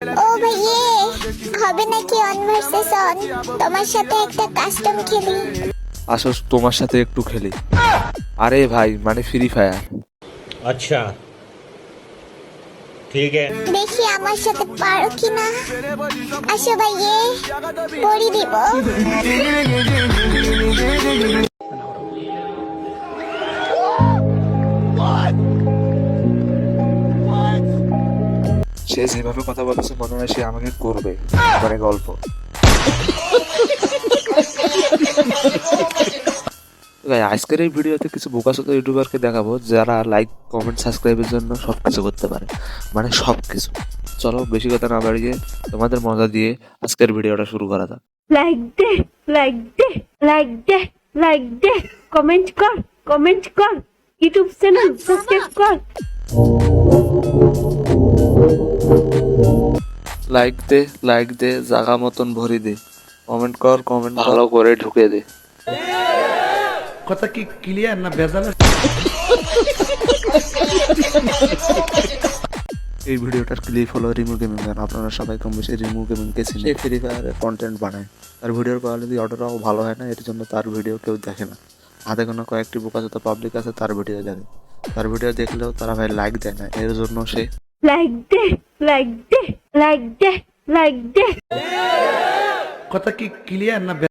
ও ভাইয়ে, হবে নাকি অন ভার্সেস অন? তোমার সাথে একটা কাস্টম খেলি। আসো তোমার সাথে একটু খেলি। আরে ভাই মানে ফ্রি ফায়ার। अच्छा ठीक है। দেখি আমার সাথে পারো কিনা। আসো ভাইয়ে, পরি দিব। সে যেভাবে কথা বলতেছে মনে হয় সে আমাকে করবে মানে গল্প। ভাই আজকের এই ভিডিওতে কিছু বোকাচোদা ইউটিউবারকে দেখাবো যারা লাইক কমেন্ট সাবস্ক্রাইবের জন্য সবকিছু করতে পারে, মানে সবকিছু। চলো বেশি কথা না বাড়িয়ে তোমাদের মজা দিয়ে আজকের ভিডিওটা শুরু করা যাক। like দে লাইক দে কমেন্ট কর ইউটিউব চ্যানেল সাবস্ক্রাইব কর। লাইক দে জাগা মতন ভরি দে, কমেন্ট ভালো করে ঢুকে দে। কথা কি ক্লিয়ার না ভেজাল? এই ভিডিওটার ক্লিপ হলো রিমু গেমিং। আপনারা সবাই কম বেশি রিমু গেমিংকে চিনে। সে ফ্রি ফায়ারের কন্টেন্ট বানায়, তার ভিডিওর কোয়ালিটি অতটাও ভালো হয় না, এর জন্য তার ভিডিও কেউ দেখে না। হাতে কোনো কয়েকটি বোকাচোদা পাবলিক আছে তার ভিডিও দেখে, তার ভিডিও দেখলেও তারা ভাই লাইক দেয় না, এর জন্য সে লাইক দে কথা কি ক্লিয়ার না?